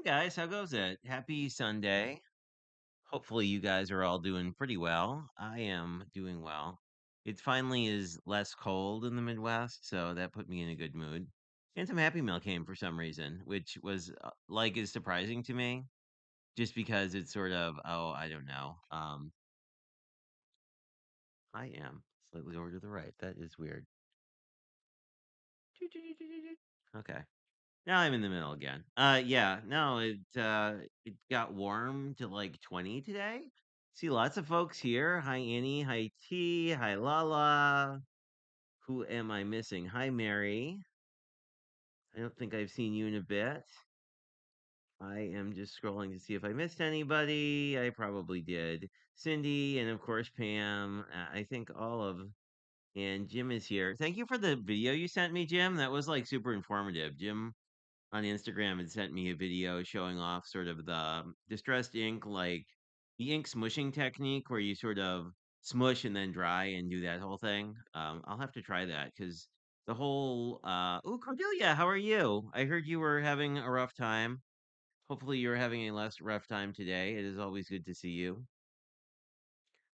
Hey guys, how goes it? Happy Sunday. Hopefully you guys are all doing pretty well. I am doing well. It finally is less cold in the Midwest, so that put me in a good mood. And some Happy Meal came for some reason, which was is surprising to me, just because it's sort of, oh, I don't know. I am slightly over to the right. That is weird. Okay. Now I'm in the middle again. Yeah, no, it got warm to like 20 today. See lots of folks here. Hi Annie, hi T, hi Lala. Who am I missing? Hi Mary. I don't think I've seen you in a bit. I am just scrolling to see if I missed anybody. I probably did. Cindy and of course Pam. I think all of and Jim is here. Thank you for the video you sent me, Jim. That was like super informative. Jim on Instagram had sent me a video showing off sort of the distressed ink, like the ink smushing technique where you sort of smush and then dry and do that whole thing. I'll have to try that because the whole, oh, Cordelia, how are you? I heard you were having a rough time. Hopefully you're having a less rough time today. It is always good to see you.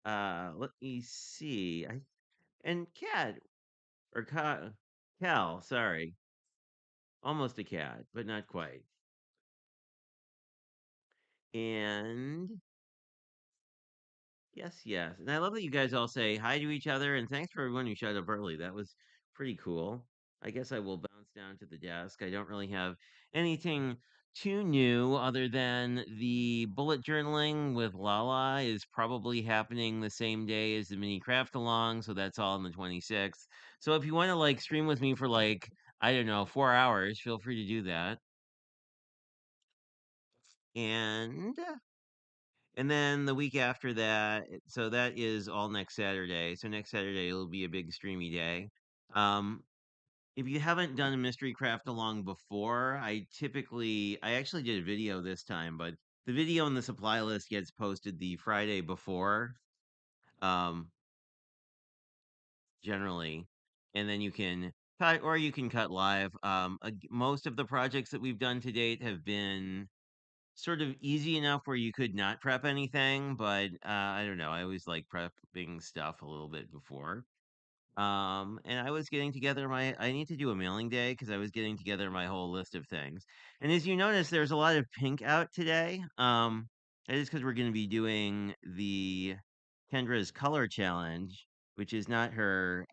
Let me see. And Cat, or Cal, sorry. Almost a cat, but not quite. And yes, yes. And I love that you guys all say hi to each other and thanks for everyone who showed up early. That was pretty cool. I guess I will bounce down to the desk. I don't really have anything too new other than the bullet journaling with Lala is probably happening the same day as the mini craft along, so that's all on the 26th. So if you want to like stream with me for like, I don't know, 4 hours, feel free to do that. And then the week after that, so that is all next Saturday. So next Saturday will be a big streamy day. Um, if you haven't done a mystery craft along before, I actually did a video this time, but the video in the supply list gets posted the Friday before, um, generally, and then you can cut or you can cut live. Most of the projects that we've done to date have been sort of easy enough where you could not prep anything, but I don't know. I always like prepping stuff a little bit before. And I was getting together I need to do a mailing day because I was getting together my whole list of things. And as you notice, there's a lot of pink out today. That is because we're going to be doing the Kendra's color challenge, which is not her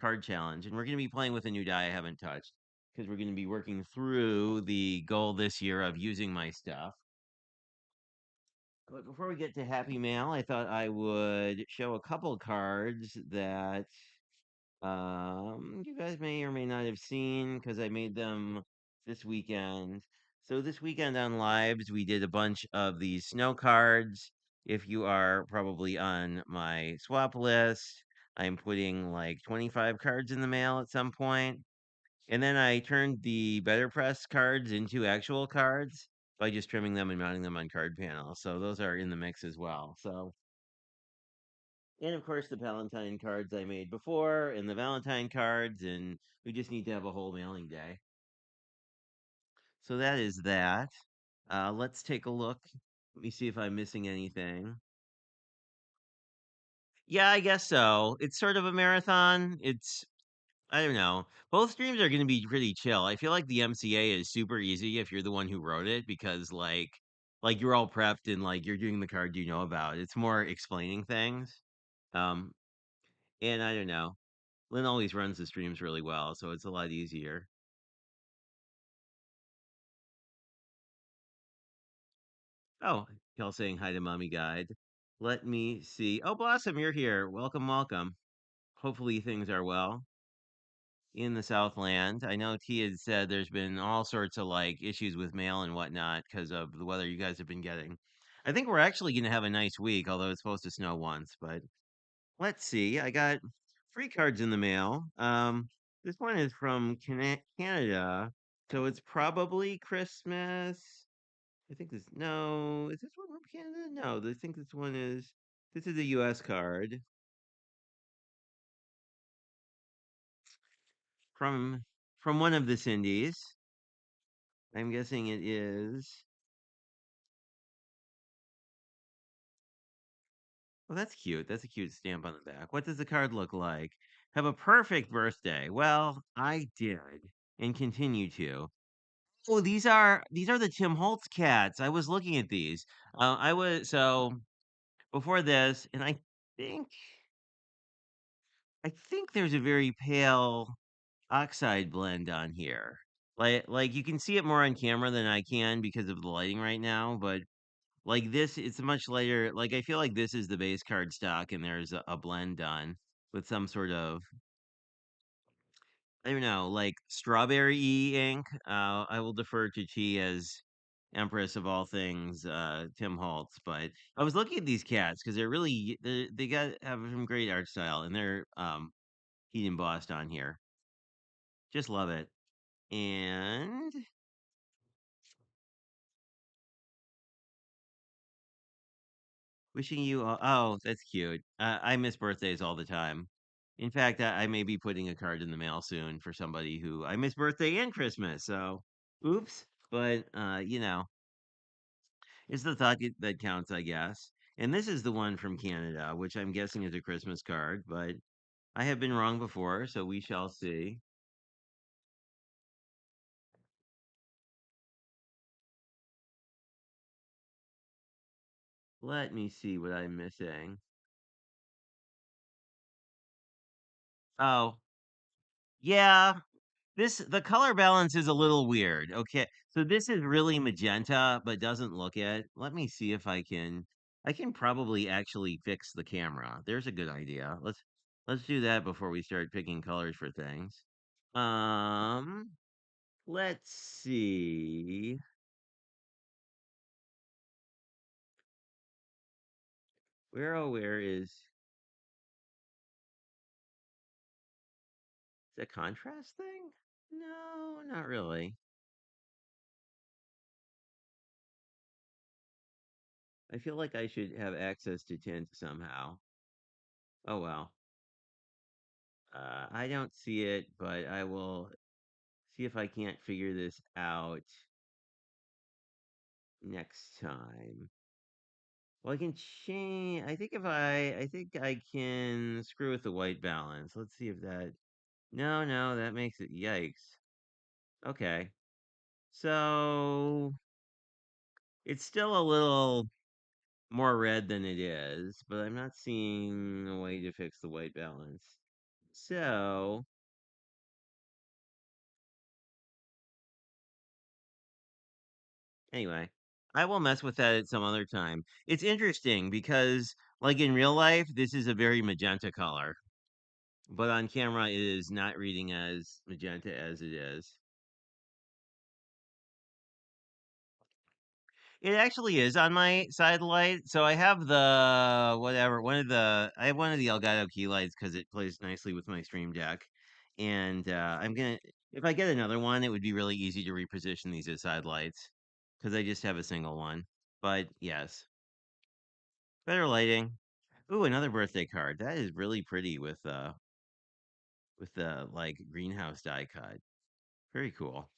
card challenge. And we're going to be playing with a new die I haven't touched because we're going to be working through the goal this year of using my stuff. But before we get to Happy Mail, I thought I would show a couple cards that you guys may or may not have seen because I made them this weekend. So this weekend on Lives, we did a bunch of these snow cards. If you are probably on my swap list, I'm putting like 25 cards in the mail at some point. And then I turned the Better Press cards into actual cards by just trimming them and mounting them on card panels. So those are in the mix as well. So and of course, the Valentine cards I made before, and the Valentine cards, and we just need to have a whole mailing day. So that is that. Let's take a look. Let me see if I'm missing anything. Yeah, I guess so. It's sort of a marathon. I don't know. Both streams are going to be pretty chill. I feel like the MCA is super easy if you're the one who wrote it because like you're all prepped and like you're doing the card you know about. It's more explaining things. Um, and I don't know. Lynn always runs the streams really well, so it's a lot easier. Oh, y'all saying hi to Mommy Guide. Let me see. Oh, Blossom, you're here. Welcome, welcome. Hopefully things are well in the Southland. I know T had said there's been all sorts of like issues with mail and whatnot because of the weather you guys have been getting. I think we're actually going to have a nice week, although it's supposed to snow once. But let's see. I got free cards in the mail. This one is from Canada, so it's probably Christmas. I think this. No, is this one from Canada? No, I think this one is. This is a U.S. card from one of the Cindy's. I'm guessing it is. Well, that's cute. That's a cute stamp on the back. What does the card look like? Have a perfect birthday. Well, I did and continue to. Oh, these are the Tim Holtz cats. I was looking at these. I was so before this, and think I think there's a very pale oxide blend on here. Like you can see it more on camera than I can because of the lighting right now, but like this, it's a much lighter. Like I feel like this is the base card stock, and there's a blend done with some sort of I don't know, like strawberry ink. I will defer to Chi as Empress of all things, Tim Holtz. But I was looking at these cats because they got have some great art style, and they're heat embossed on here. Just love it. And wishing you all, oh, that's cute. I miss birthdays all the time. In fact, I may be putting a card in the mail soon for somebody who I miss birthday and Christmas. So, oops. But it's the thought that counts, I guess. And this is the one from Canada, which I'm guessing is a Christmas card, but I have been wrong before, so we shall see. Let me see what I'm missing. Oh, yeah, the color balance is a little weird. Okay. So this is really magenta, but doesn't look it. Let me see if I can probably actually fix the camera. There's a good idea. Let's do that before we start picking colors for things. Um, let's see. Where is the contrast thing? No, not really. I feel like I should have access to tint somehow. Oh well. I don't see it, but I will see if I can't figure this out next time. Well, I can change. I think I can screw with the white balance. Let's see if that. No, no, that makes it. Yikes. Okay. So it's still a little more red than it is, but I'm not seeing a way to fix the white balance. So anyway, I will mess with that at some other time. It's interesting because, like in real life, this is a very magenta color, but on camera, it is not reading as magenta as it is. It actually is on my side light. So I have the whatever I have one of the Elgato key lights because it plays nicely with my Stream Deck, and I'm gonna if I get another one, it would be really easy to reposition these as side lights because I just have a single one. But yes, better lighting. Ooh, another birthday card. That is really pretty with the like greenhouse die cut. Very cool.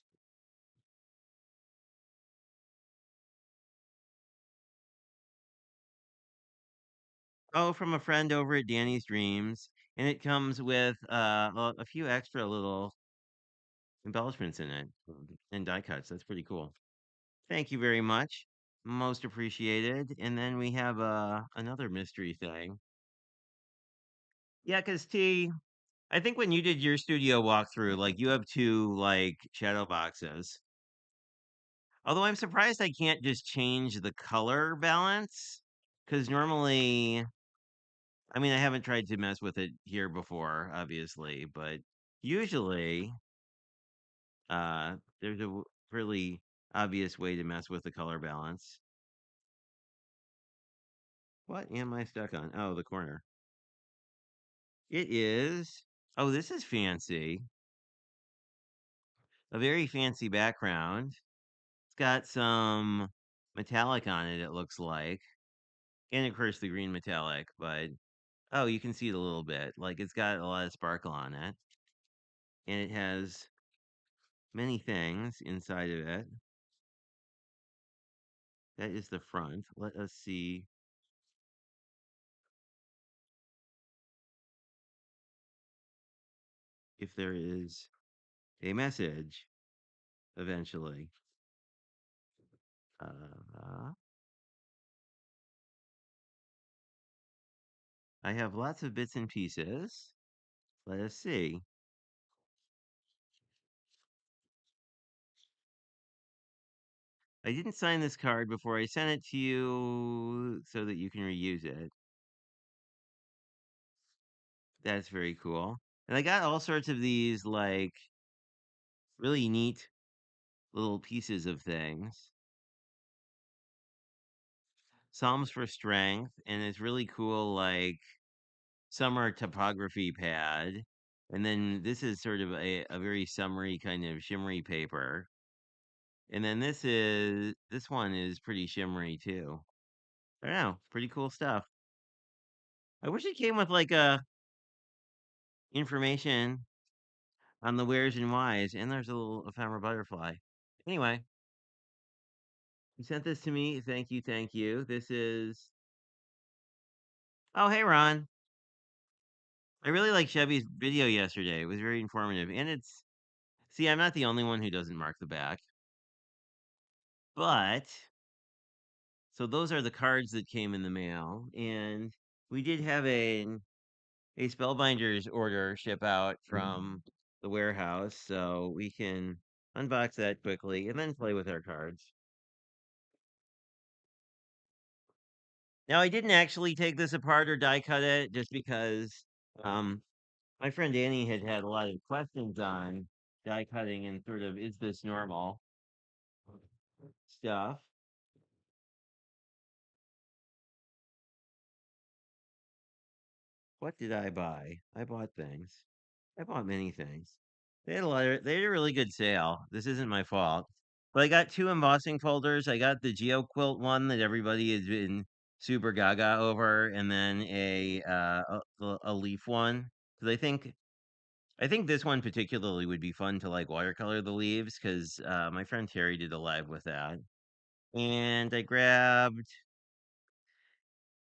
Oh, from a friend over at Danny's Dreams, and it comes with a few extra little embellishments in it and die cuts. That's pretty cool. Thank you very much. Most appreciated. And then we have another mystery thing. Yeah, because T, I think when you did your studio walkthrough, like you have two like shadow boxes. Although I'm surprised I can't just change the color balance because normally, I mean, I haven't tried to mess with it here before, obviously, but usually, there's a really obvious way to mess with the color balance. What am I stuck on? Oh, the corner. It is. Oh, this is fancy. A very fancy background. It's got some metallic on it, it looks like. And of course, the green metallic, but oh, you can see it a little bit. Like it's got a lot of sparkle on it. And it has many things inside of it. That is the front. Let us see if there is a message eventually. Uh, I have lots of bits and pieces. Let us see. I didn't sign this card before I sent it to you so that you can reuse it. That's very cool. And I got all sorts of these like really neat little pieces of things. Psalms for Strength, and it's really cool like summer topography pad. And then this is sort of a very summery kind of shimmery paper. And then this one is pretty shimmery too. I don't know, pretty cool stuff. I wish it came with like a information on the wheres and whys, and there's a little ephemera butterfly. Anyway, you sent this to me. Thank you, thank you. This is oh hey Ron. I really like Chevy's video yesterday. It was very informative. And it's see, I'm not the only one who doesn't mark the back. But so those are the cards that came in the mail. And we did have a Spellbinders order ship out from the warehouse, so we can unbox that quickly and then play with our cards. Now, I didn't actually take this apart or die cut it just because um, my friend Danny had a lot of questions on die cutting and sort of is this normal stuff. What did I buy? I bought things. I bought many things. They had a really good sale. This isn't my fault. But I got two embossing folders. I got the Geo Quilt one that everybody has been super gaga over, and then a leaf one. Because I think this one particularly would be fun to like watercolor the leaves because my friend Terry did a live with that. And I grabbed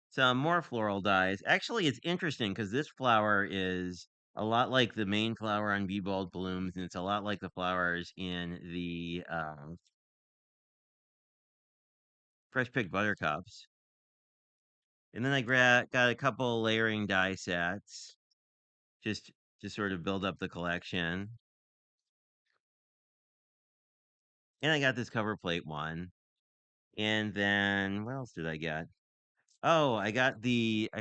some more floral dyes. Actually, it's interesting because this flower is a lot like the main flower on Bee Bald Blooms, and it's a lot like the flowers in the Fresh Picked Buttercups. And then got a couple layering die sets just to sort of build up the collection. And I got this cover plate one. And then what else did I get? Oh, I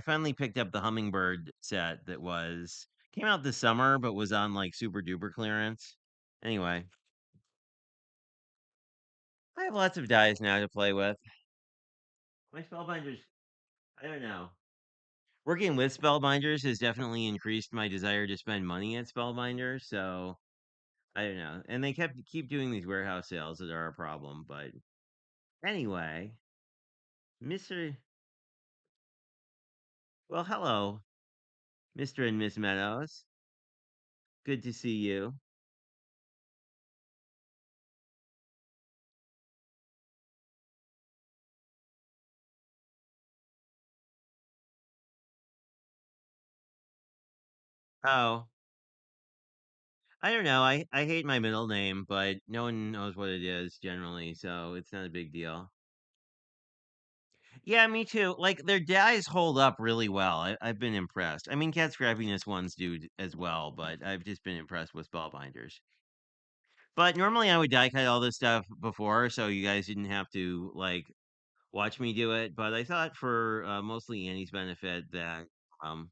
finally picked up the hummingbird set that was came out this summer but was on like super duper clearance. Anyway, I have lots of dies now to play with. My spellbinders, I don't know. Working with spellbinders has definitely increased my desire to spend money at spellbinders, so I don't know. And they keep doing these warehouse sales that are a problem, but anyway, Mr. Well, hello, Mr. and Miss Meadows. Good to see you. Oh, I don't know. I hate my middle name, but no one knows what it is generally, so it's not a big deal. Yeah, me too. Like their dyes hold up really well. I've been impressed. I mean, cat scrappiness ones do as well, but I've just been impressed with spellbinders. But normally I would die cut all this stuff before, so you guys didn't have to like watch me do it. But I thought for mostly Annie's benefit that um,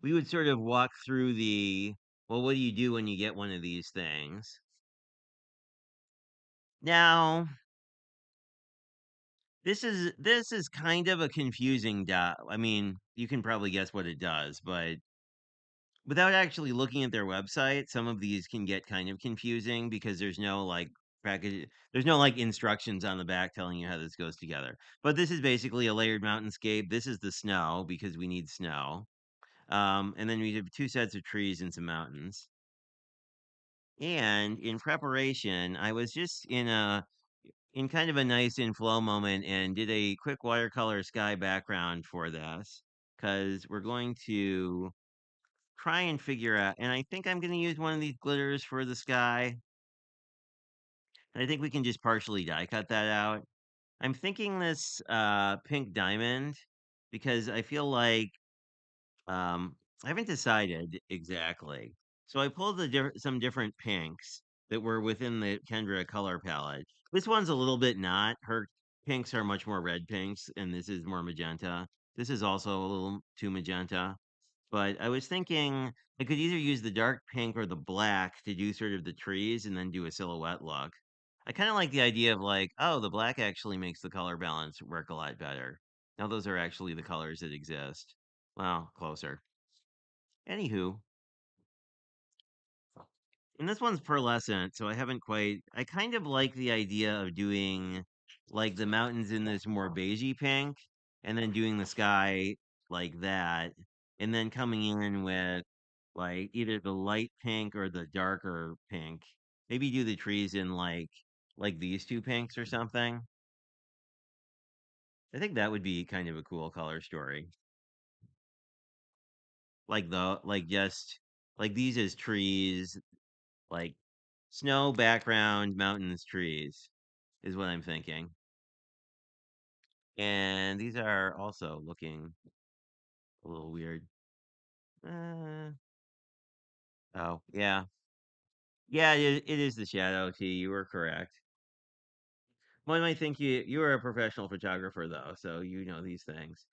we would sort of walk through the well, what do you do when you get one of these things? Now, this is kind of a confusing dot. I mean, you can probably guess what it does, but without actually looking at their website, some of these can get kind of confusing because there's no like package, there's no like instructions on the back telling you how this goes together. But this is basically a layered mountainscape. This is the snow because we need snow. And then we have two sets of trees and some mountains. And in preparation, I was just in kind of a nice in flow moment and did a quick watercolor sky background for this because we're going to try and figure out. And I think I'm going to use one of these glitters for the sky. And I think we can just partially die cut that out. I'm thinking this pink diamond because I feel like I haven't decided exactly. So I pulled some different pinks that were within the Kendra color palette. This one's a little bit not. Her pinks are much more red pinks, and this is more magenta. This is also a little too magenta. But I was thinking I could either use the dark pink or the black to do sort of the trees and then do a silhouette look. I kind of like the idea of like, oh, the black actually makes the color balance work a lot better. Now those are actually the colors that exist. Well, closer. Anywho, and this one's pearlescent, so I haven't quite. I kind of like the idea of doing like the mountains in this more beigey pink, and then doing the sky like that, and then coming in with like either the light pink or the darker pink. Maybe do the trees in like these two pinks or something. I think that would be kind of a cool color story. Like just like these as trees, like snow background, mountains, trees is what I'm thinking. And these are also looking a little weird. Uh, oh, yeah. Yeah, it is the shadow T. You were correct. One might think you are a professional photographer though, so you know these things.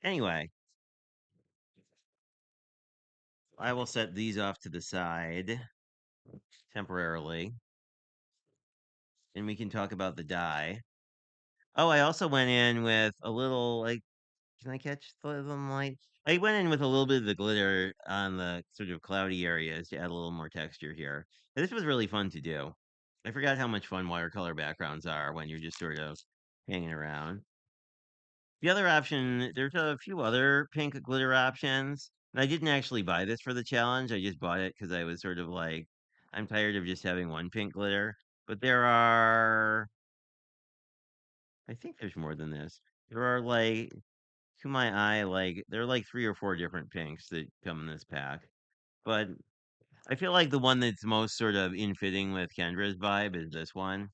Anyway, I will set these off to the side temporarily, and we can talk about the dye. Oh, I also went in with a little like can I catch the light? I went in with a little bit of the glitter on the sort of cloudy areas to add a little more texture here. And this was really fun to do. I forgot how much fun watercolor backgrounds are when you're just sort of hanging around. The other option, there's a few other pink glitter options. And I didn't actually buy this for the challenge. I just bought it because I was sort of like, I'm tired of just having one pink glitter. But there are, I think there's more than this. There are like to my eye, like there are like three or four different pinks that come in this pack. But I feel like the one that's most sort of in fitting with Kendra's vibe is this one.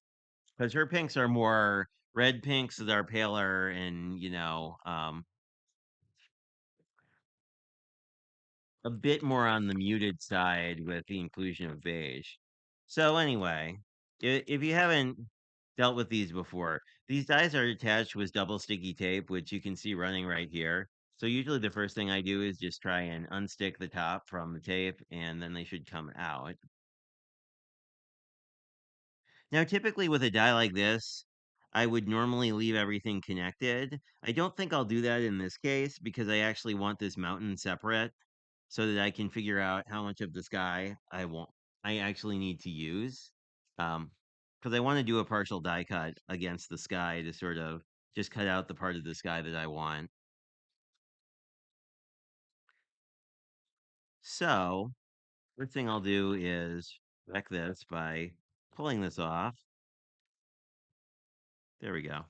Because her pinks are more red pinks that are paler and, a bit more on the muted side with the inclusion of beige. So anyway, if you haven't dealt with these before, these dies are attached with double sticky tape, which you can see running right here. So usually the first thing I do is just try and unstick the top from the tape, and then they should come out. Now, typically with a die like this, I would normally leave everything connected. I don't think I'll do that in this case because I actually want this mountain separate so that I can figure out how much of the sky I actually need to use. Because I want to do a partial die cut against the sky to sort of just cut out the part of the sky that I want. So, first thing I'll do is wreck this by pulling this off. There we go.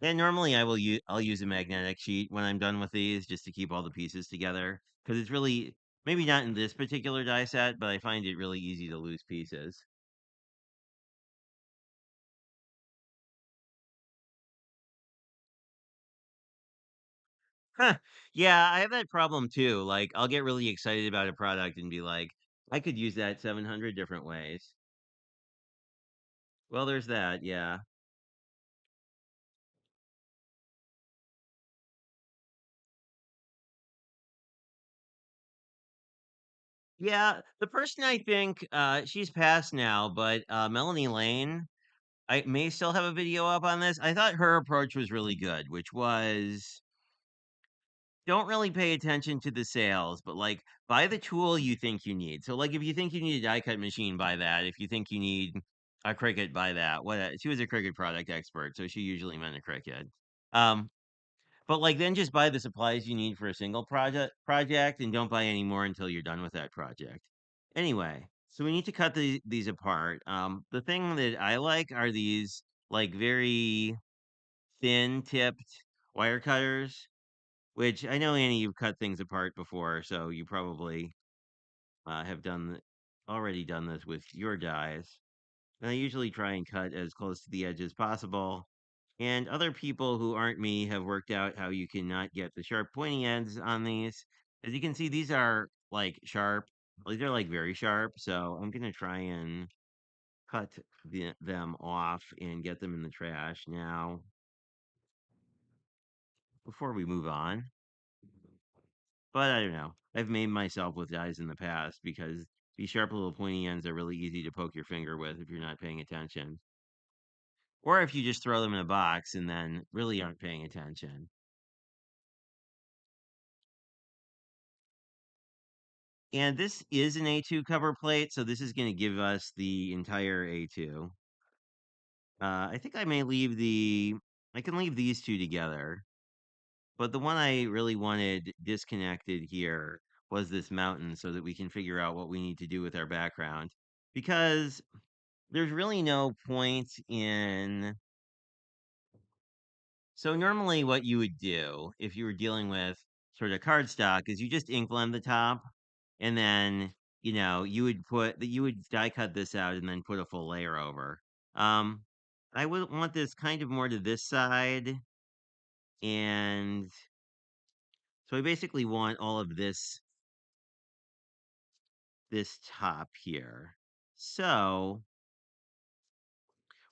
And normally I'll use a magnetic sheet when I'm done with these just to keep all the pieces together because it's really maybe not in this particular die set, but I find it really easy to lose pieces. Huh. Yeah, I have that problem too. Like, I'll get really excited about a product and be like, I could use that 700 different ways. Well, there's that. Yeah. Yeah, the person I think she's passed now, but Melanie Lane, I may still have a video up on this. I thought her approach was really good, which was don't really pay attention to the sales, but like buy the tool you think you need. So like if you think you need a die cut machine, buy that. If you think you need a Cricut, buy that. What she was a Cricut product expert, so she usually meant a Cricut. Um, but like then just buy the supplies you need for a single project and don't buy any more until you're done with that project. Anyway, so we need to cut these apart. The thing that I like are these like very thin tipped wire cutters, which I know Annie, you've cut things apart before, so you probably have already done this with your dies. And I usually try and cut as close to the edge as possible. And other people who aren't me have worked out how you cannot get the sharp pointy ends on these. As you can see, these are like sharp. Like they're like very sharp. So I'm gonna try and cut them off and get them in the trash now before we move on. But I don't know. I've made myself with dies in the past because these sharp little pointy ends are really easy to poke your finger with if you're not paying attention. Or if you just throw them in a box and then really aren't paying attention. And this is an A2 cover plate, so this is going to give us the entire A2. I think I can leave these two together, but the one I really wanted disconnected here was this mountain so that we can figure out what we need to do with our background. Because there's really no point in. So normally what you would do if you were dealing with sort of cardstock is you just ink blend the top and then, you would die cut this out and then put a full layer over. Um, I would want this kind of more to this side. And so I basically want all of this top here. So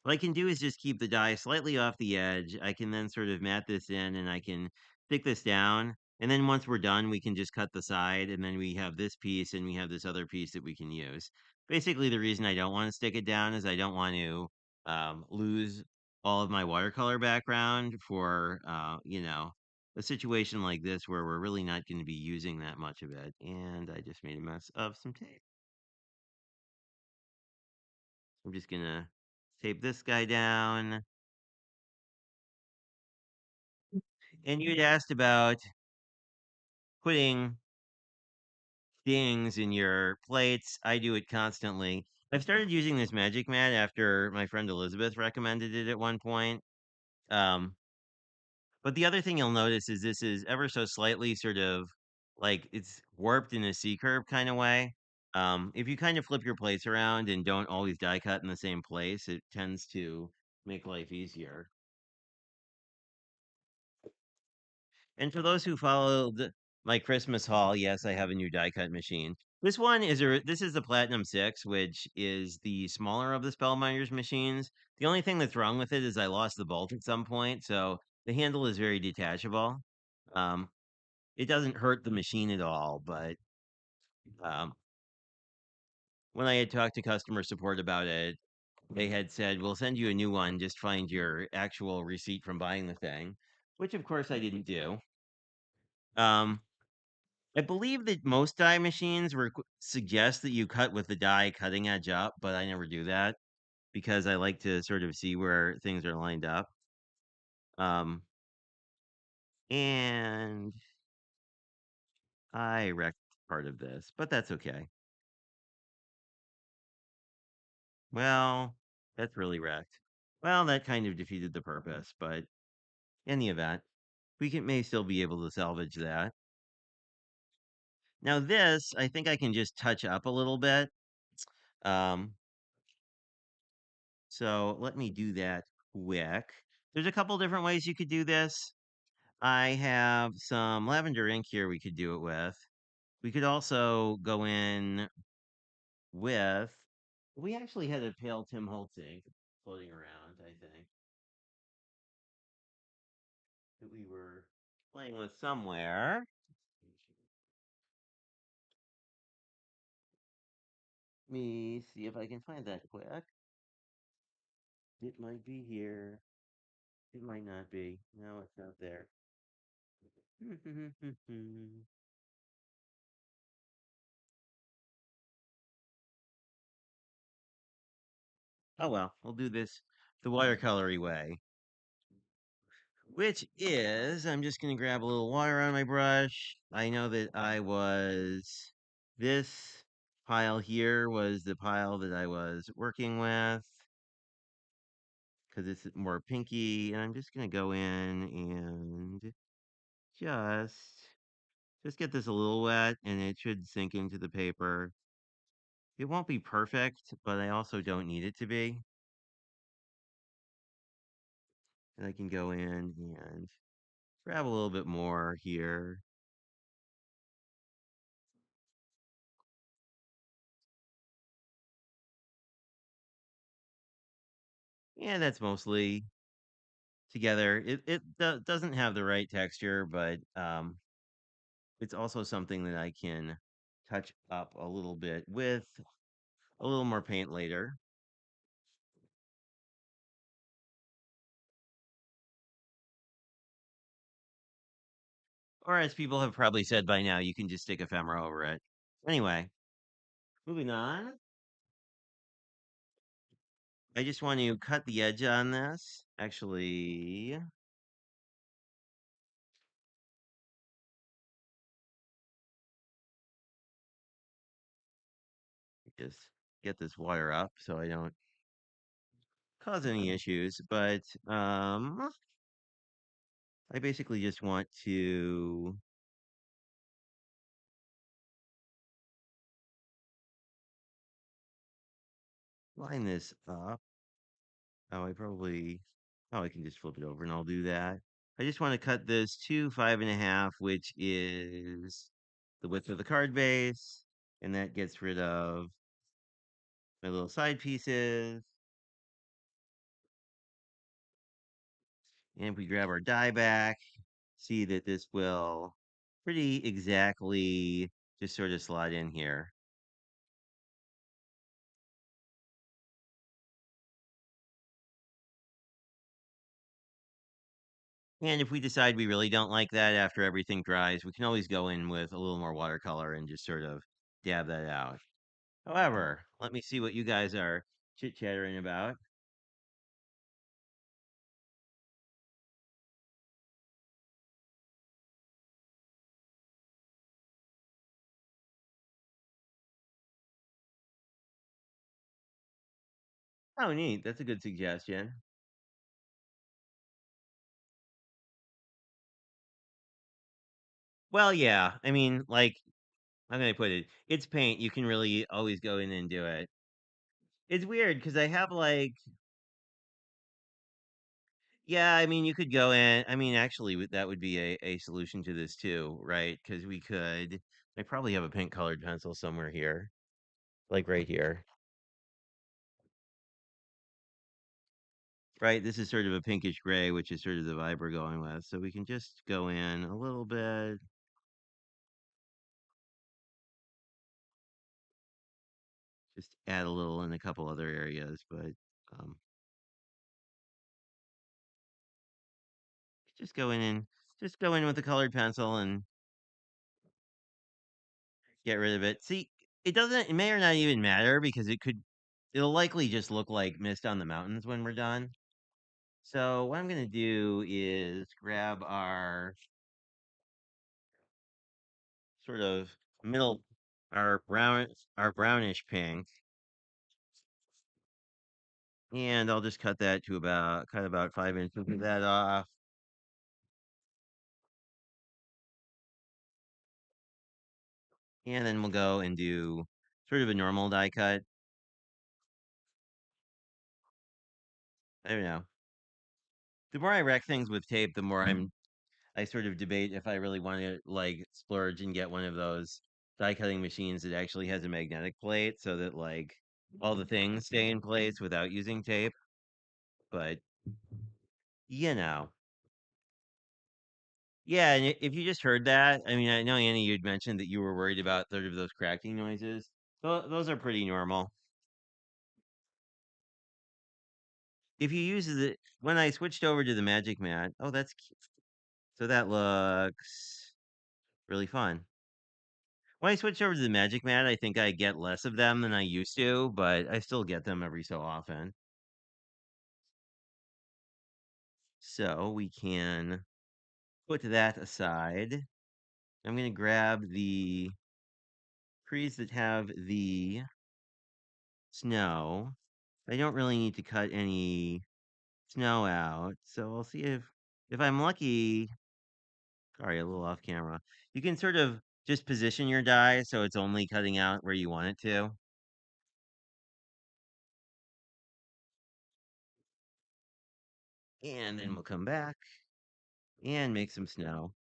what I can do is just keep the die slightly off the edge. I can then sort of mat this in and I can stick this down. And then once we're done, we can just cut the side and then we have this piece and we have this other piece that we can use. Basically, the reason I don't want to stick it down is I don't want to lose all of my watercolor background for, a situation like this where we're really not going to be using that much of it. And I just made a mess of some tape. I'm just going to tape this guy down. And you'd asked about putting things in your plates. I do it constantly. I've started using this magic mat after my friend Elizabeth recommended it at one point. Um, but the other thing you'll notice is this is ever so slightly sort of like it's warped in a C curve kind of way. If you kind of flip your plates around and don't always die cut in the same place, it tends to make life easier. And for those who followed my Christmas haul, yes, I have a new die cut machine. This is the Platinum 6, which is the smaller of the Spellbinders machines. The only thing that's wrong with it is I lost the bolt at some point, so the handle is very detachable. Um, it doesn't hurt the machine at all, but um, when I had talked to customer support about it, they had said, "We'll send you a new one. Just find your actual receipt from buying the thing," which of course I didn't do. Um, I believe that most die machines suggest that you cut with the die cutting edge up, but I never do that because I like to sort of see where things are lined up. Um, and I wrecked part of this, but that's okay. Well, that's really wrecked. Well, that kind of defeated the purpose, but in the event, may still be able to salvage that. Now, this I think I can just touch up a little bit. Um, So let me do that quick. There's a couple different ways you could do this. I have some lavender ink here we could do it with. We could also go in. with. We actually had a pale Tim Holtz ink floating around, I think, that we were playing with somewhere. Let me see if I can find that quick. It might be here. It might not be. No, it's not there. Oh well, we'll do this the watercolory way, which is I'm just going to grab a little water on my brush. I know that this pile here was the pile that I was working with because it's more pinky, and I'm just going to go in and just just get this a little wet, and it should sink into the paper. It won't be perfect, but I also don't need it to be. And I can go in and grab a little bit more here. And that's mostly together. It doesn't have the right texture, but it's also something that I can touch up a little bit with a little more paint later. Or as people have probably said by now, you can just stick ephemera over it. Anyway, moving on. I just want to cut the edge on this. Actually, just get this wire up so I don't cause any issues. But I basically just want to line this up. Oh, I can just flip it over and I'll do that. I just want to cut this to 5.5, which is the width of the card base. And that gets rid of my little side pieces. And if we grab our die back, see that this will pretty exactly just sort of slide in here. And if we decide we really don't like that after everything dries, we can always go in with a little more watercolor and just sort of dab that out. However, let me see what you guys are chit-chattering about. Oh, neat. That's a good suggestion. Well, yeah. I mean, like, how can I put it? It's paint. You can really always go in and do it. It's weird because I have like, yeah, I mean, you could go in. I mean, actually, that would be a solution to this too, right? Because I probably have a pink colored pencil somewhere here, like right here, right? This is sort of a pinkish gray, which is sort of the vibe we're going with. So we can just go in a little bit, just add a little in a couple other areas, but um, just go in and just go in with the colored pencil and get rid of it. See, it may or not even matter because it'll likely just look like mist on the mountains when we're done. So what I'm gonna do is grab sort of middle, our brownish pink, and I'll just cut about 5 inches of that off, and then we'll go and do sort of a normal die cut. I don't know. The more I wreck things with tape, the more I sort of debate if I really want to like splurge and get one of those die cutting machines that actually has a magnetic plate so that like all the things stay in place without using tape. But you know, yeah. And if you just heard that, I mean, I know Annie, you'd mentioned that you were worried about sort of those cracking noises. Those are pretty normal. If you use the when I switched over to the Magic Mat, oh, that's cute. So that looks really fun. When I switched over to the Magic Mat, I think I get less of them than I used to, but I still get them every so often. So we can put that aside. I'm going to grab the trees that have the snow. I don't really need to cut any snow out, so I'll see if I'm lucky. Sorry, a little off camera. You can sort of just position your die so it's only cutting out where you want it to. And then we'll come back and make some snow.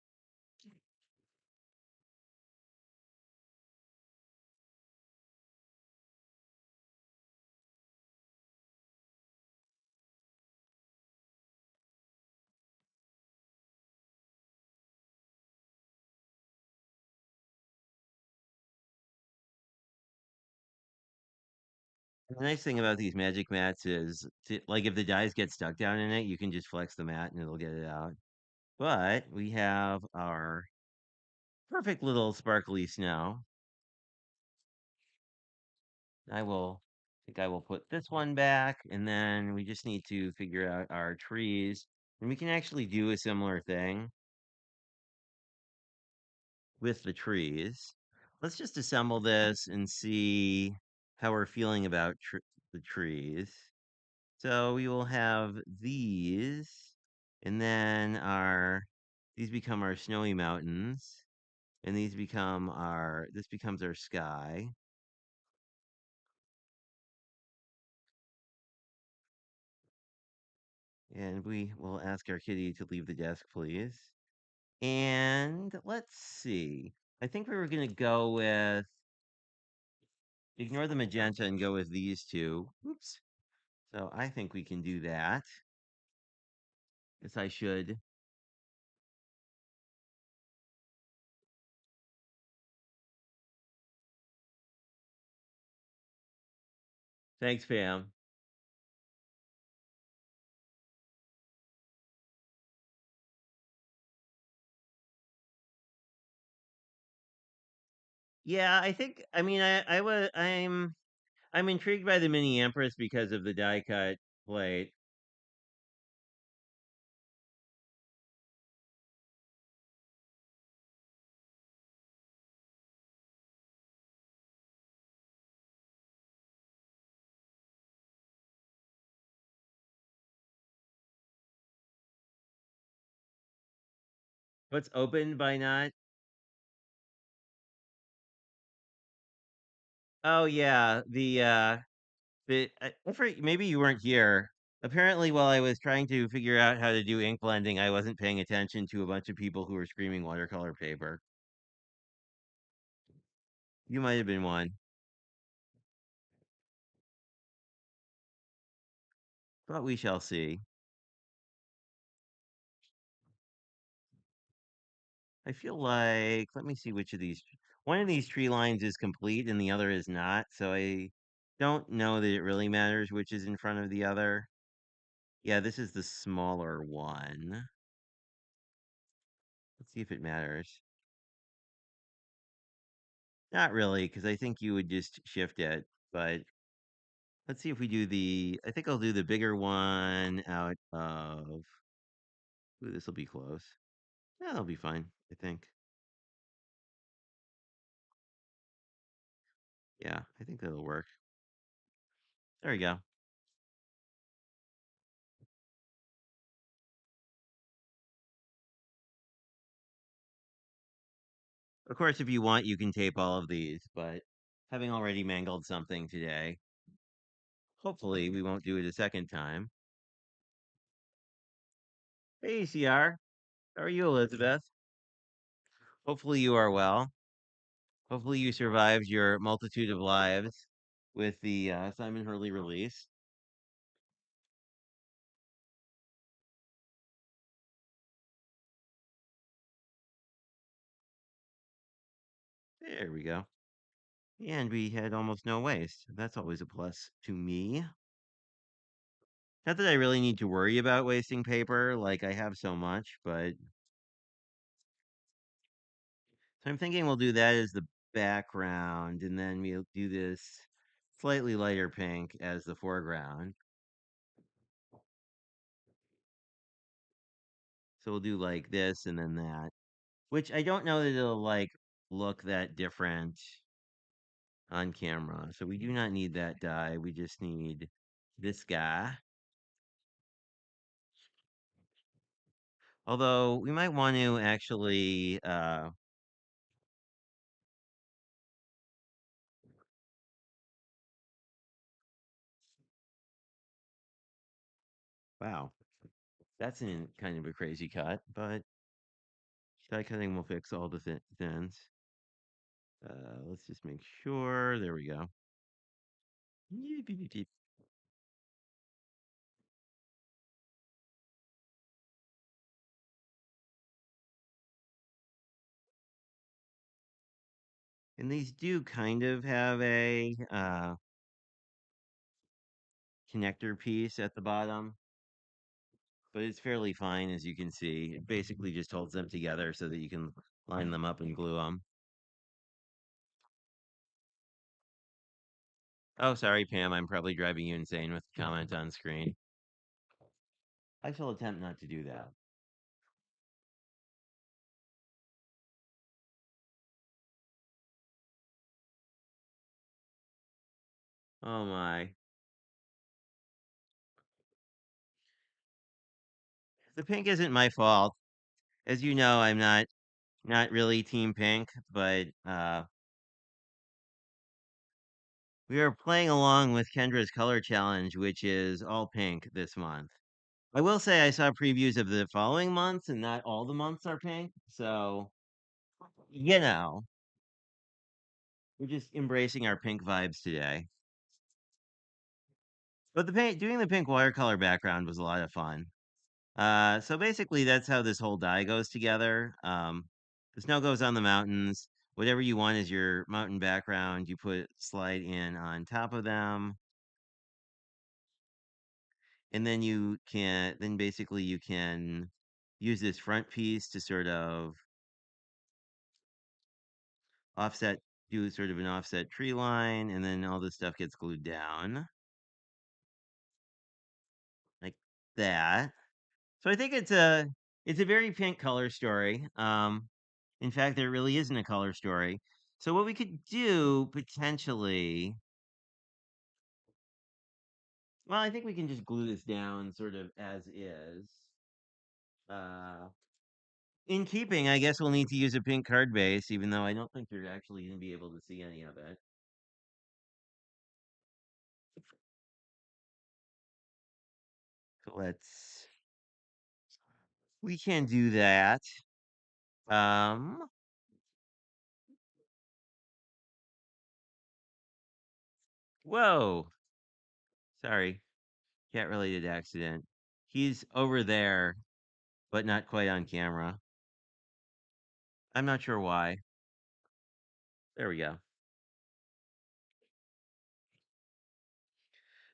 The nice thing about these magic mats is, like, if the dies get stuck down in it, you can just flex the mat and it'll get it out. But we have our perfect little sparkly snow. I will put this one back, and then we just need to figure out our trees. And we can actually do a similar thing with the trees. Let's just assemble this and see how we're feeling about the trees. So we will have these, and then these become our snowy mountains, and this becomes our sky. And we will ask our kitty to leave the desk, please. And let's see. I think we were going to go with ignore the magenta and go with these two. Oops. So I think we can do that. Yes, I should. Thanks, Pam. Yeah, I think. I mean, I'm intrigued by the mini Empress because of the die cut plate. What's opened by not? Oh yeah, maybe you weren't here. Apparently, while I was trying to figure out how to do ink blending, I wasn't paying attention to a bunch of people who were screaming watercolor paper. You might have been one, but we shall see. I feel like, let me see which of these. One of these tree lines is complete and the other is not, so I don't know that it really matters which is in front of the other. Yeah, this is the smaller one. Let's see if it matters. Not really, because I think you would just shift it, but let's see if we do I think I'll do the bigger one out of, ooh, this will be close. Yeah, that'll be fine, I think. Yeah, I think that'll work. There we go. Of course, if you want, you can tape all of these, but having already mangled something today, hopefully we won't do it a second time. Hey, CR. How are you, Elizabeth? Hopefully you are well. Hopefully, you survived your multitude of lives with the Simon Hurley release. There we go. And we had almost no waste. That's always a plus to me. Not that I really need to worry about wasting paper, like I have so much, but so I'm thinking we'll do that as the background, and then we'll do this slightly lighter pink as the foreground. So we'll do like this and then that, which I don't know that it'll like look that different on camera. So we do not need that dye. We just need this guy. Although we might want to actually, wow, that's in kind of a crazy cut, but die cutting will fix all the thins. Let's just make sure. There we go. Yeep, yeep, yeep, yeep. And these do kind of have a connector piece at the bottom, but it's fairly fine as you can see. It basically just holds them together so that you can line them up and glue them. Oh, sorry, Pam. I'm probably driving you insane with the comment on screen. I shall attempt not to do that. Oh my. The pink isn't my fault. As you know, I'm not really team pink, but we are playing along with Kendra's color challenge, which is all pink this month. I will say I saw previews of the following months, and not all the months are pink. So, you know, we're just embracing our pink vibes today. But the paint, doing the pink watercolor background was a lot of fun. So basically, that's how this whole die goes together. The snow goes on the mountains. Whatever you want as your mountain background, you put slide in on top of them, and then then basically you can use this front piece to sort of offset, do sort of an offset tree line, and then all this stuff gets glued down like that. So I think it's a very pink color story. In fact, there really isn't a color story. So what we could do potentially, well, I think we can just glue this down sort of as is. Uh, in keeping, I guess we'll need to use a pink card base, even though I don't think you're actually going to be able to see any of it. So we can do that. Um, whoa, sorry, cat related accident. He's over there, but not quite on camera. I'm not sure why. There we go.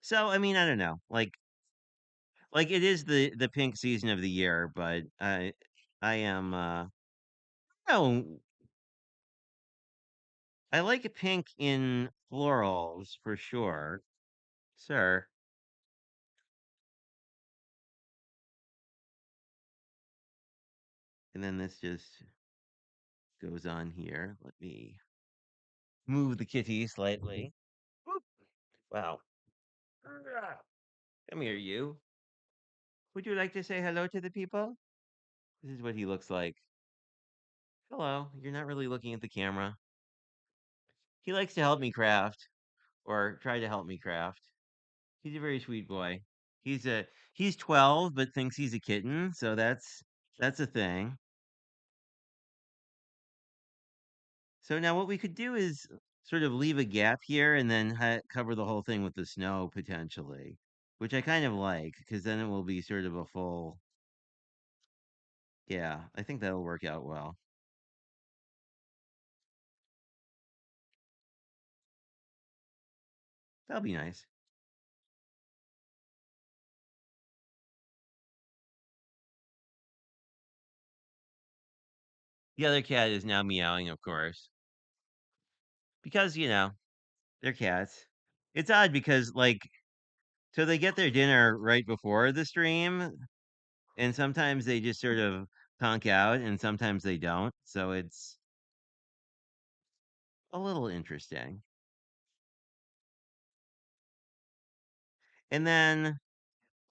So, I mean, I don't know. Like it is the pink season of the year, but I am no, I like pink in florals for sure. Sir. And then this just goes on here. Let me move the kitty slightly. Whoop. Wow. Come here, you. Would you like to say hello to the people? This is what he looks like. Hello. You're not really looking at the camera. He likes to help me craft, or try to help me craft. He's a very sweet boy. He's 12 but thinks he's a kitten, so that's a thing. So now what we could do is sort of leave a gap here and then cover the whole thing with the snow potentially, which I kind of like because then it will be sort of a full. Yeah, I think that'll work out well. That'll be nice. The other cat is now meowing, of course, because they're cats. It's odd because so they get their dinner right before the stream, and sometimes they just sort of conk out, and sometimes they don't. So it's a little interesting. And then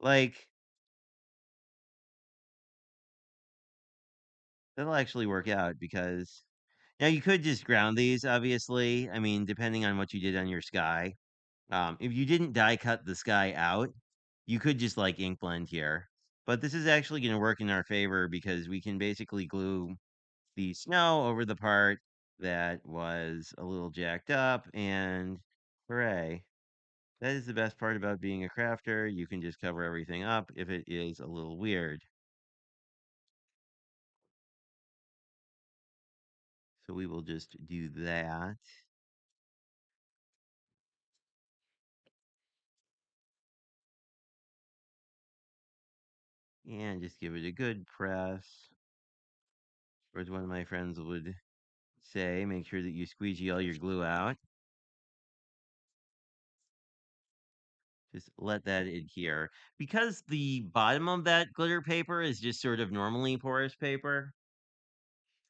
like that'll actually work out because now you could just ground these, obviously. I mean, depending on what you did on your sky. If you didn't die cut the sky out, you could just like ink blend here. But this is actually going to work in our favor because we can basically glue the snow over the part that was a little jacked up, and hooray. That is the best part about being a crafter. You can just cover everything up if it is a little weird. So we will just do that and just give it a good press. Or as one of my friends would say, make sure that you squeegee all your glue out. Just let that adhere. Because the bottom of that glitter paper is just sort of normally porous paper,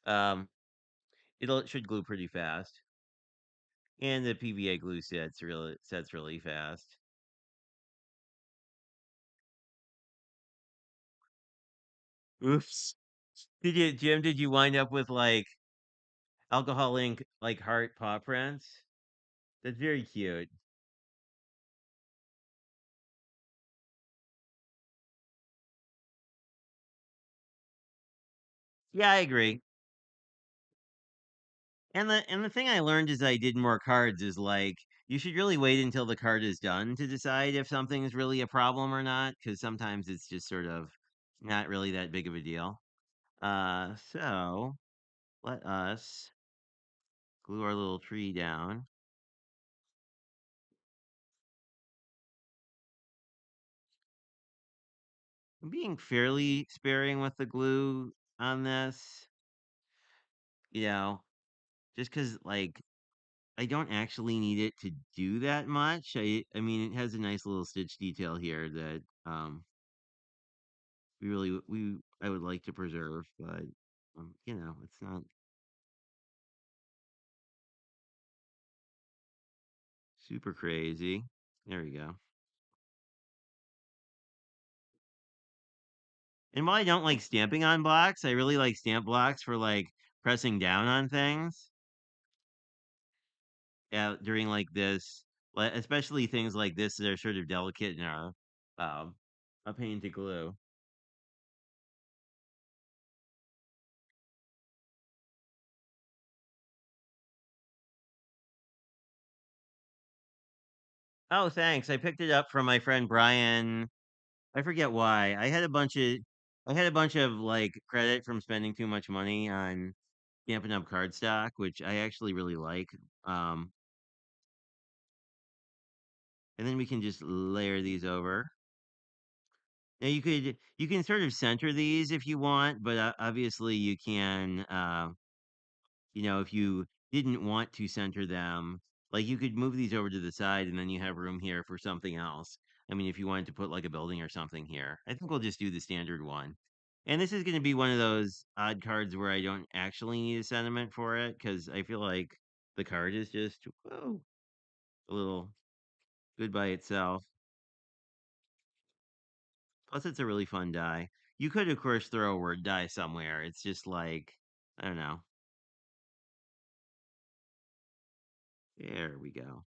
um, it should glue pretty fast. And the PVA glue sets really fast. Oops. Jim, did you wind up with like alcohol ink like heart paw prints? That's very cute. Yeah, I agree. And the thing I learned as I did more cards is like you should really wait until the card is done to decide if something is really a problem or not, because sometimes it's just sort of not really that big of a deal. So let us glue our little tree down. I'm being fairly sparing with the glue on this, you know, just because like I don't actually need it to do that much. I mean it has a nice little stitch detail here that we I would like to preserve, but it's not super crazy. There we go. And while I don't like stamping on blocks, I really like stamp blocks for like pressing down on things. Yeah, during like this, especially things like this that are sort of delicate and are um, a pain to glue. Oh, thanks. I picked it up from my friend Brian. I forget why. I had a bunch of like credit from spending too much money on Stampin' Up! Cardstock, which I actually really like. Um, and then we can just layer these over. Now you can sort of center these if you want, but obviously you can. If you didn't want to center them, like you could move these over to the side, and then you have room here for something else. I mean, if you wanted to put like a building or something here, I think we'll just do the standard one. And this is going to be one of those odd cards where I don't actually need a sentiment for it because I feel like the card is just whoa, a little good by itself. Plus, it's a really fun die. You could, of course, throw a word die somewhere. It's just like, I don't know. There we go.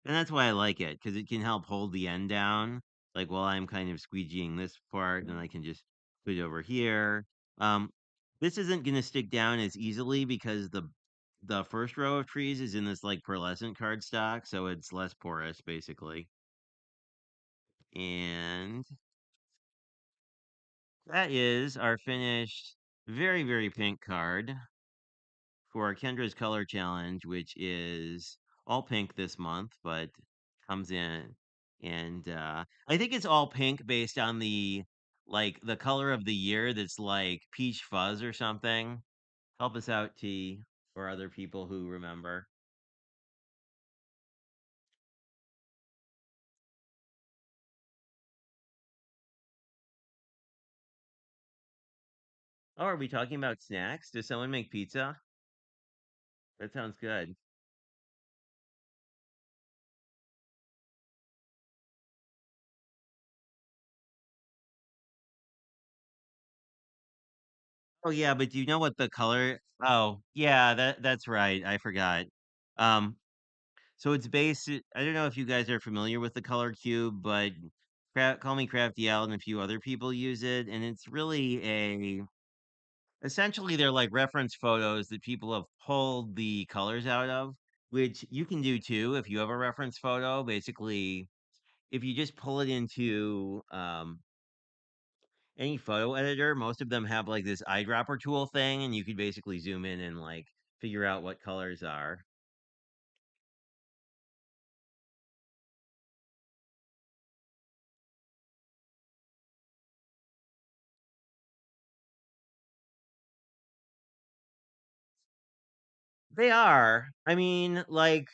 And that's why I like it because it can help hold the end down. Like while I'm kind of squeegeeing this part, and I can just put it over here. Um, this isn't gonna stick down as easily because the first row of trees is in this like pearlescent cardstock, so it's less porous basically. And that is our finished, very, very pink card for Kendra's Color Challenge, which is all pink this month, but comes in. And I think it's all pink based on the color of the year that's like peach fuzz or something. Help us out, T, or other people who remember. Oh, are we talking about snacks? Does someone make pizza? That sounds good. Oh yeah, but do you know what the color? Oh yeah, that's right. I forgot. Um, so it's based. I don't know if you guys are familiar with the color cube, but Call Me Crafty Al and a few other people use it, and it's really a essentially they're like reference photos that people have pulled the colors out of, which you can do too if you have a reference photo. Basically, if you just pull it into any photo editor, most of them have like this eyedropper tool thing, and you could basically zoom in and like figure out what colors are. They are. I mean, like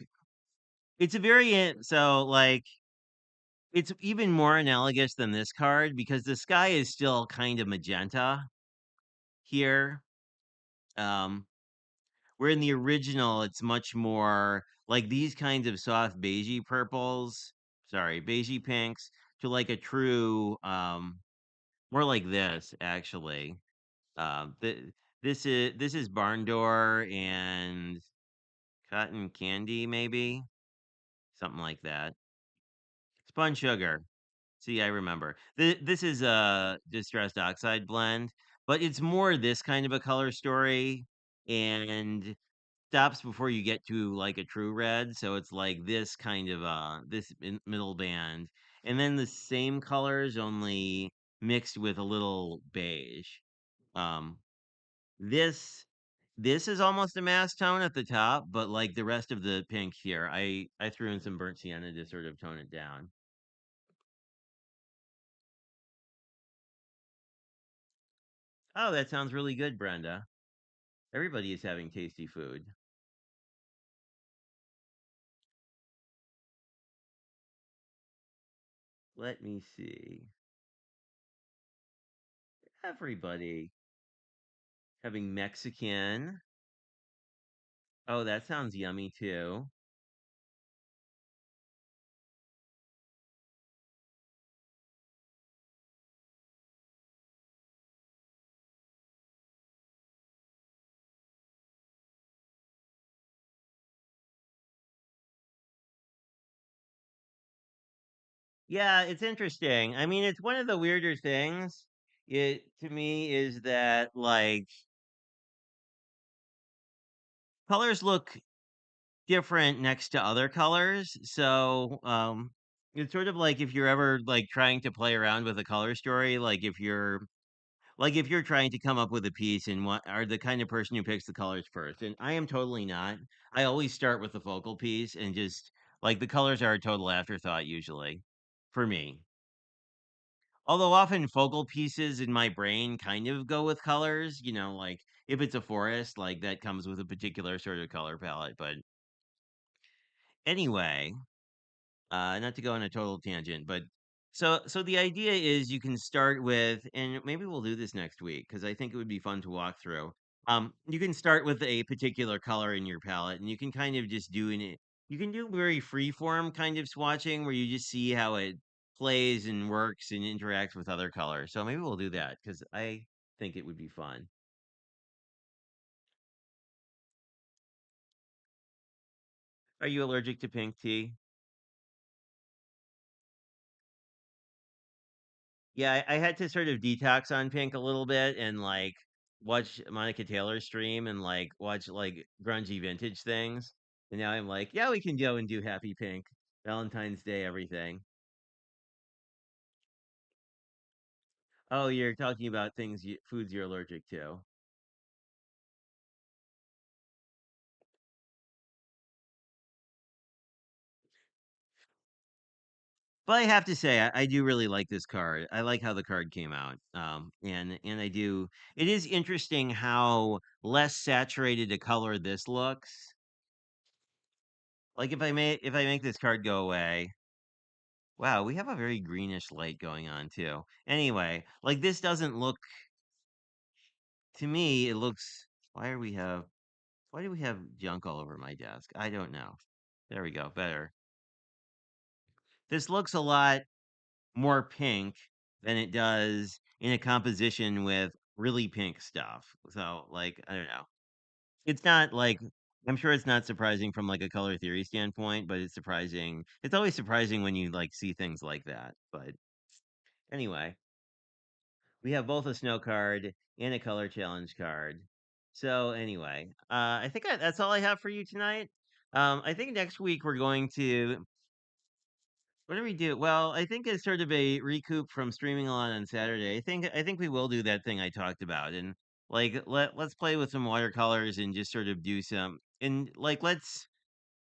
it's a variant, so like it's even more analogous than this card because the sky is still kind of magenta here. Um, where in the original it's much more like these kinds of soft beigey purples, sorry, beigey pinks to like a true more like this actually. This is barn door and cotton candy maybe, something like that. Spun sugar. See, I remember. This is a distressed oxide blend, but it's more this kind of a color story and stops before you get to like a true red. So it's like this kind of middle band, and then the same colors only mixed with a little beige. Um, this this is almost a mass tone at the top, but like the rest of the pink here, I threw in some burnt sienna to sort of tone it down. Oh, that sounds really good, Brenda. Everybody is having tasty food. Let me see. Everybody having Mexican. Oh, that sounds yummy too. Yeah, it's interesting. I mean, it's one of the weirder things. It to me is that like colors look different next to other colors. So, it's sort of like if you're ever like trying to play around with a color story, like if you're trying to come up with a piece and what are the kind of person who picks the colors first. And I am totally not. I always start with the focal piece and just like the colors are a total afterthought usually for me. Although often focal pieces in my brain kind of go with colors, like if it's a forest, like that comes with a particular sort of color palette. But anyway, not to go on a total tangent, but so the idea is you can start with, and maybe we'll do this next week because I think it would be fun to walk through. You can start with a particular color in your palette, and you can kind of just do it. You can do very free form kind of swatching where you just see how it plays and works and interacts with other colors. So maybe we'll do that because I think it would be fun. Are you allergic to pink tea? Yeah, I had to sort of detox on pink a little bit and like watch Monica Taylor stream and like watch like grungy vintage things. And now I'm like, yeah, we can go and do Happy Pink, Valentine's Day, everything. Oh, you're talking about foods you're allergic to. But I have to say, I do really like this card. I like how the card came out. And I do. It is interesting how less saturated a color this looks. Like if I make this card go away, wow, we have a very greenish light going on too. Anyway, like this doesn't look to me. It looks. Why are we have? Why do we have junk all over my desk? I don't know. There we go. Better. This looks a lot more pink than it does in a composition with really pink stuff. So, like, I don't know. It's not like I'm sure it's not surprising from like a color theory standpoint, but it's surprising. It's always surprising when you like see things like that. But anyway, we have both a snow card and a color challenge card. So anyway, I think that's all I have for you tonight. I think next week we're going to what do we do? Well, I think it's sort of a recoup from streaming a lot on Saturday. I think we will do that thing I talked about and like let's play with some watercolors and just sort of do some and like let's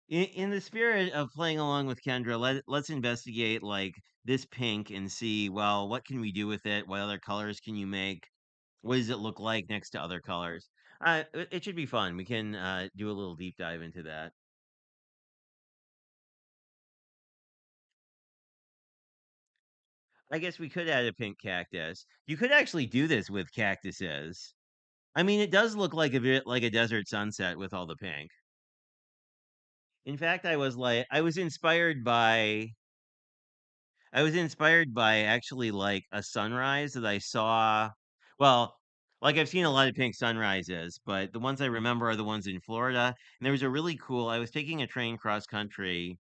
in the spirit of playing along with Kendra, let's investigate like this pink and see well what can we do with it? What other colors can you make? What does it look like next to other colors? It should be fun. We can do a little deep dive into that. I guess we could add a pink cactus. You could actually do this with cactuses. I mean, it does look like a bit like a desert sunset with all the pink. In fact, I was inspired by actually like a sunrise that I saw. Well, like I've seen a lot of pink sunrises, but the ones I remember are the ones in Florida. And there was a really cool. I was taking a train cross country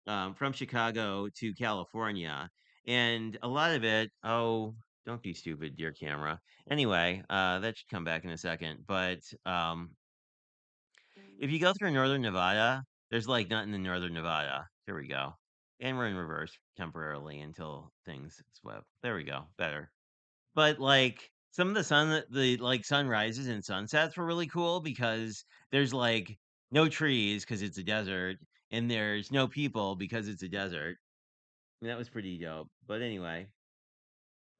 from Chicago to California, and a lot of it. Oh, don't be stupid, dear camera. Anyway, that should come back in a second. But if you go through northern Nevada, there's like nothing in northern Nevada. Here we go, and we're in reverse temporarily until things swept. There we go, better. But like some of the like sunrises and sunsets were really cool because there's like no trees because it's a desert, and there's no people because it's a desert. And that was pretty dope. But anyway,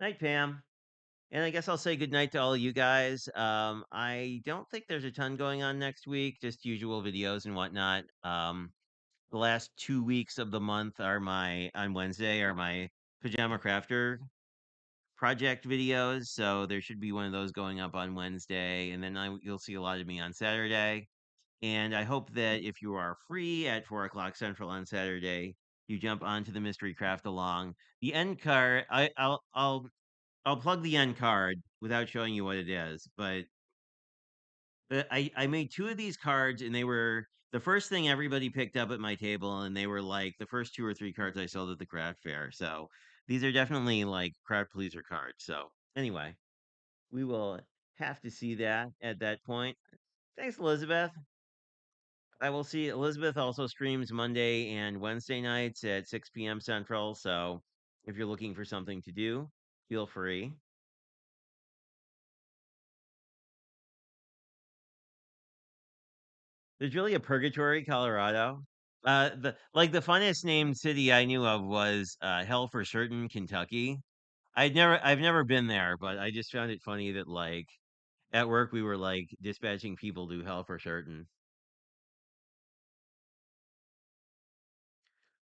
night, Pam. And I guess I'll say goodnight to all of you guys. I don't think there's a ton going on next week, just usual videos and whatnot. The last 2 weeks of the month are on Wednesday are my pajama crafter project videos. So there should be one of those going up on Wednesday. And then you'll see a lot of me on Saturday. And I hope that if you are free at 4 o'clock Central on Saturday, you jump onto the mystery craft along. The end card, I'll plug the end card without showing you what it is. But I made two of these cards, and they were the first thing everybody picked up at my table, and they were like the first two or three cards I sold at the craft fair. So these are definitely like crowd pleaser cards. So anyway, we will have to see that at that point. Thanks, Elizabeth. I will see Elizabeth also streams Monday and Wednesday nights at 6 p.m. Central. So if you're looking for something to do, feel free. There's really a Purgatory, Colorado. The funniest named city I knew of was Hell for Certain, Kentucky. I've never been there, but I just found it funny that like at work we were like dispatching people to Hell for Certain.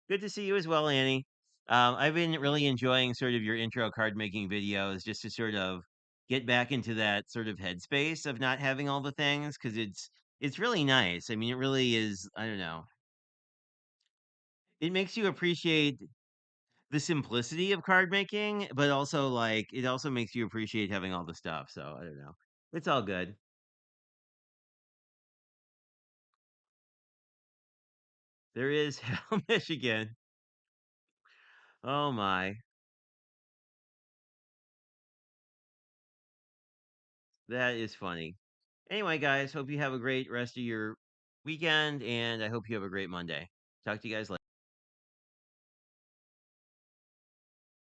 Good to see you as well, Annie. I've been really enjoying sort of your intro card making videos just to sort of get back into that sort of headspace of not having all the things because it's really nice. I mean, it really is. I don't know. It makes you appreciate the simplicity of card making, but also like it also makes you appreciate having all the stuff. So I don't know. It's all good. There is Hell, Michigan. Oh my. That is funny. Anyway, guys, hope you have a great rest of your weekend, and I hope you have a great Monday. Talk to you guys later.